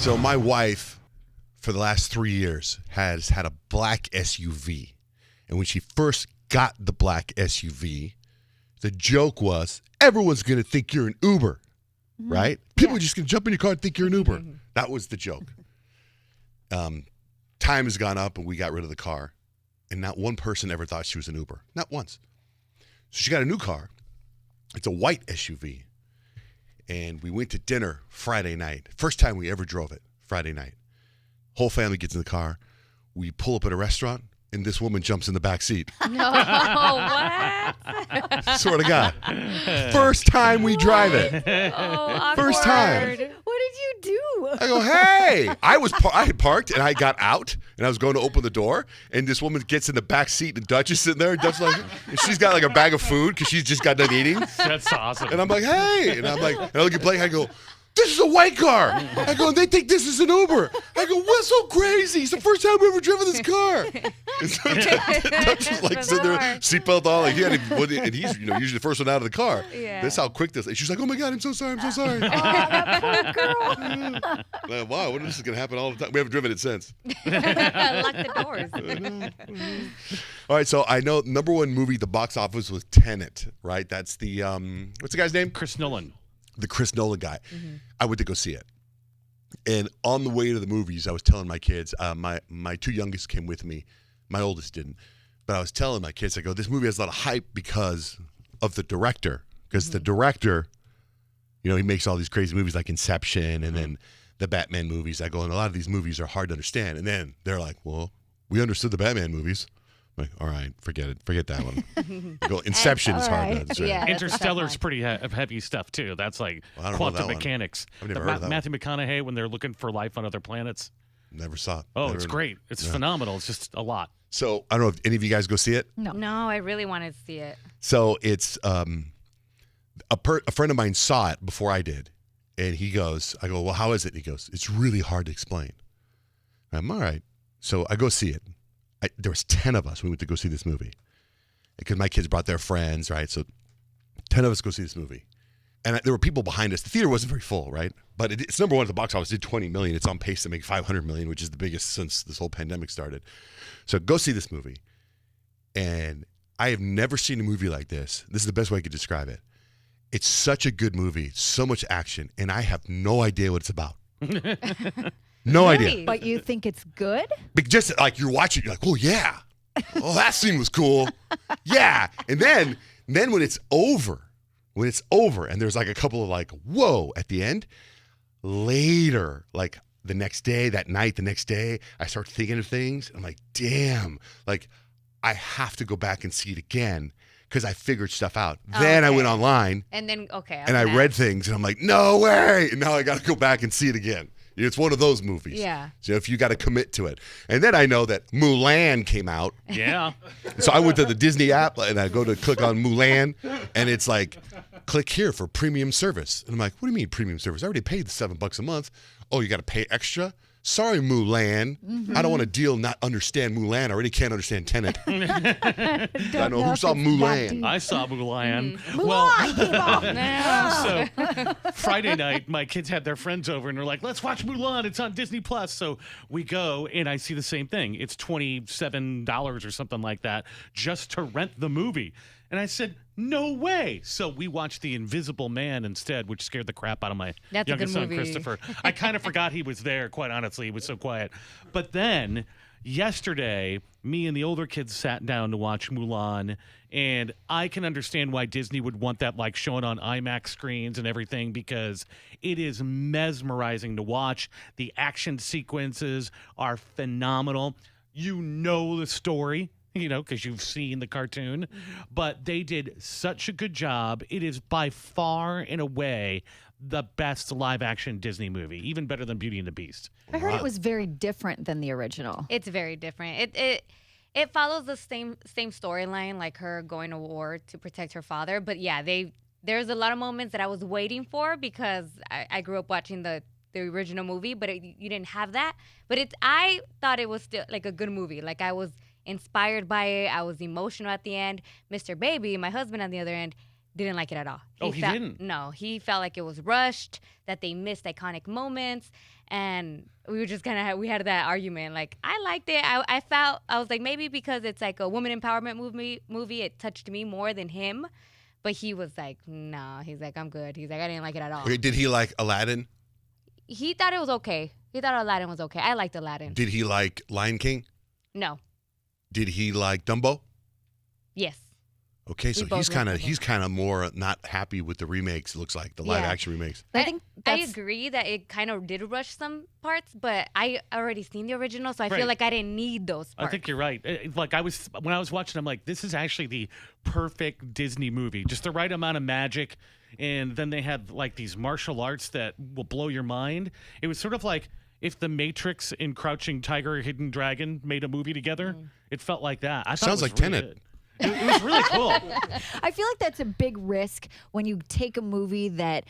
So my wife, for the last 3 years, has had a black SUV. And when she first got the black SUV, the joke was, everyone's going to think you're an Uber, right? People are just going to jump in your car and think you're an Uber. That was the joke. Time has gone up and we got rid of the car. And not one person ever thought she was an Uber. Not once. So she got a new car. It's a white SUV. And we went to dinner Friday night. First time we ever drove it, Friday night. Whole family gets in the car. We pull up at a restaurant, and this woman jumps in the back seat. No, what? Swear to God. First time we drive it. Oh, awkward. First time. What did you do? I go, hey. I had parked, and I got out, and I was going to open the door, and this woman gets in the back seat, and Dutch is sitting there, and Dutch and she's got like a bag of food because she's just got done eating. That's awesome. And I'm like, hey. And I look at Blake, I go, this is a white car. I go, they think this is an Uber. I go, what's so crazy? It's the first time we ever driven this car. And so Dutch is like sitting there, seatbelt on, like and he's usually the first one out of the car. Yeah. That's how quick this. And she's like, oh my God, I'm so sorry. Oh, that poor girl. Like, wow, this is gonna happen all the time. We haven't driven it since. Lock the doors. All right, so I know number one movie at the box office was Tenet, right? That's the what's the guy's name? Chris Nolan. The Chris Nolan guy. I went to go see it. And on the way to the movies, I was telling my kids, my two youngest came with me. My oldest didn't. But I was telling my kids, I go, this movie has a lot of hype because of the director. Because the director, he makes all these crazy movies like Inception and then the Batman movies. I go, and a lot of these movies are hard to understand. And then they're like, well, we understood the Batman movies. I'm like, all right, forget it. Forget that one. I go, Inception is hard to understand. Yeah. Interstellar's pretty heavy stuff, too. That's like I don't know quantum that one. mechanics. I've never heard of that Matthew McConaughey when they're looking for life on other planets. Never saw it. Oh, Never it's heard of it. great. It's phenomenal. It's just a lot. So I don't know if any of you guys go see it. No. No, I really wanted to see it. So it's a friend of mine saw it before I did, and he goes, I go, well, how is it? And he goes, it's really hard to explain. I'm all right. So I go see it. There was 10 of us. We went to go see this movie because my kids brought their friends, right? So 10 of us go see this movie. And there were people behind us. The theater wasn't very full, right? But it's number one at the box office. It did $20 million. It's on pace to make $500 million, which is the biggest since this whole pandemic started. So go see this movie. And I have never seen a movie like this. This is the best way I could describe it. It's such a good movie, so much action, and I have no idea what it's about. No idea. But you think it's good? But just like you're watching, you're like, oh yeah. Oh, that scene was cool. Yeah. And then when it's over, and there's like a couple of like, whoa, at the end, later, like the next day, that night, the next day, I start thinking of things. I'm like, damn, like I have to go back and see it again because I figured stuff out. Then I went online And then, and I read things and I'm like, no way. And now I got to go back and see it again. It's one of those movies. Yeah. So if you got to commit to it. And then I know that Mulan came out. Yeah. So I went to the Disney app and I go to click on Mulan and it's like, click here for premium service. And I'm like, what do you mean premium service? I already paid the $7 a month. Oh, you got to pay extra? Sorry, Mulan. I don't want to not understand Mulan. I already can't understand Tenet. I know who saw Mulan. I saw Mulan. Mulan came off. So Friday night, my kids had their friends over and they're like, let's watch Mulan. It's on Disney Plus. So we go and I see the same thing. It's $27 or something like that just to rent the movie. And I said, no way. So we watched The Invisible Man instead, which scared the crap out of my That's a youngest good son, movie. Christopher. I kind of forgot he was there, quite honestly. He was so quiet. But then yesterday, me and the older kids sat down to watch Mulan. And I can understand why Disney would want that like shown on IMAX screens and everything because it is mesmerizing to watch. The action sequences are phenomenal. You know the story. Because you've seen the cartoon. But they did such a good job. It is by far and away the best live-action Disney movie, even better than Beauty and the Beast. I heard it was very different than the original. It's very different. It follows the same storyline, like her going to war to protect her father. But yeah, there's a lot of moments that I was waiting for because I grew up watching the original movie, but you didn't have that. But I thought it was still like a good movie. Like I was inspired by it. I was emotional at the end. Mr. Baby, my husband on the other end, didn't like it at all. Oh, he didn't? No, he felt like it was rushed, that they missed iconic moments, and we were just kind of we had that argument. Like, I liked it. I was like, maybe because it's like a woman empowerment movie, it touched me more than him. But he was like, no. He's like, I'm good. He's like, I didn't like it at all. Okay, did he like Aladdin? He thought it was okay. He thought Aladdin was okay. I liked Aladdin. Did he like Lion King? No. Did he like Dumbo? Yes. Okay, so We both like Dumbo. he's kind of more not happy with the remakes. It looks like the live Yeah. action remakes. I think I that's agree that it kind of did rush some parts, but I already seen the original, so I Right. feel like I didn't need those parts. I think you're right. Like when I was watching, I'm like, this is actually the perfect Disney movie. Just the right amount of magic, and then they had like these martial arts that will blow your mind. It was sort of like if The Matrix and Crouching Tiger, Hidden Dragon made a movie together. It felt like that. I thought Sounds it was like really Tenet. good. It was really cool. I feel like that's a big risk when you take a movie that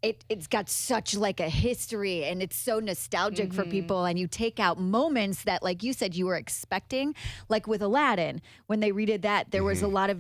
it's got such like a history and it's so nostalgic for people, and you take out moments that, like you said, you were expecting. Like with Aladdin, when they redid that, there was a lot of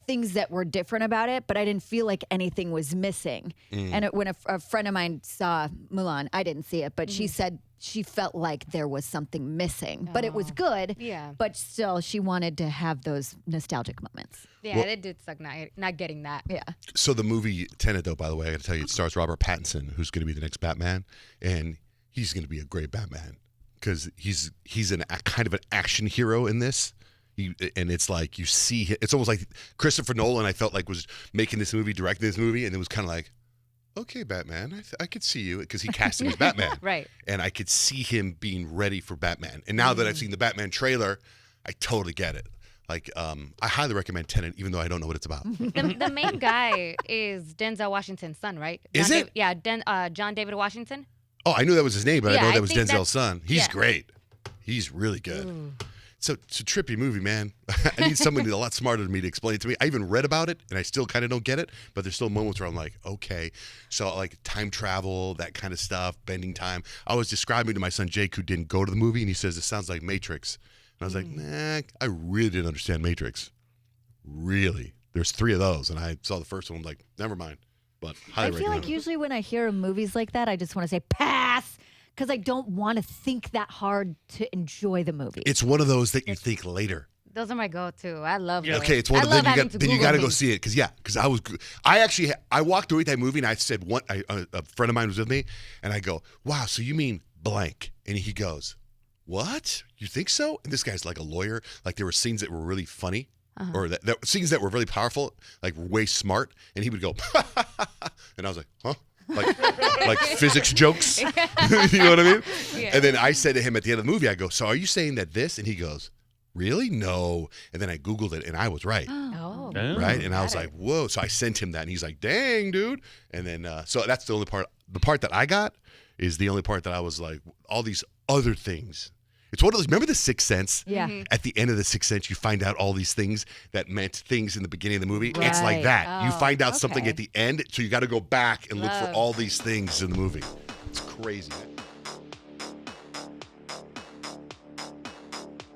things that were different about it, but I didn't feel like anything was missing. And when a friend of mine saw Mulan, I didn't see it, but she said she felt like there was something missing, but it was good. Yeah. But still, she wanted to have those nostalgic moments. Yeah, Well- it did suck not getting that. Yeah. So the movie Tenet, though, by the way, I got to tell you, it stars Robert Pattinson, who's going to be the next Batman, and he's going to be a great Batman because he's a kind of an action hero in this. And it's like you see, it's almost like Christopher Nolan, I felt like, was making this movie, directing this movie, and it was kind of like, okay, Batman, I could see you, because he cast him as Batman. Right. And I could see him being ready for Batman. And now that I've seen the Batman trailer, I totally get it. Like, I highly recommend Tenet, even though I don't know what it's about. The main guy is Denzel Washington's son, right? Is it? Yeah, John David Washington. Oh, I knew that was his name, but I Yeah, know I that was think Denzel's son. He's yeah. great. He's really good. So it's a trippy movie, man. I need somebody a lot smarter than me to explain it to me. I even read about it, and I still kind of don't get it. But there's still moments where I'm like, okay. So like time travel, that kind of stuff, bending time. I was describing to my son Jake, who didn't go to the movie, and he says it sounds like Matrix. And I was like, nah, I really didn't understand Matrix. Really. There's 3 of those, and I saw the first one. I'm like, never mind. But highly I feel recommend like it. usually when I hear of movies like that, I just want to say pass, because I don't want to think that hard to enjoy the movie. It's one of those that you think later. Those are my go-to. I love. Yeah. those. Okay, it's one I of love them. having to Then you Google got to go things. see it because I walked away with that movie and I said a friend of mine was with me and I go, wow, so you mean blank? And he goes, what? You think so? And this guy's like a lawyer. Like there were scenes that were really funny or that scenes that were really powerful, like way smart, and he would go, and I was like, huh? Like physics jokes, you know what I mean? Yeah. And then I said to him at the end of the movie, I go, so are you saying that this? And he goes, really? No. And then I Googled it and I was right. Oh. Oh. Right. And I was got like, whoa. So I sent him that and he's like, dang, dude. And then, so that's the only part. The part that I got is the only part that I was like, all these other things. It's one of those, remember The Sixth Sense? Yeah. At the end of The Sixth Sense, you find out all these things that meant things in the beginning of the movie. It's like Right. that. You Oh, find out something okay. at the end. So you got to go back and look for Love. all these things in the movie. It's crazy.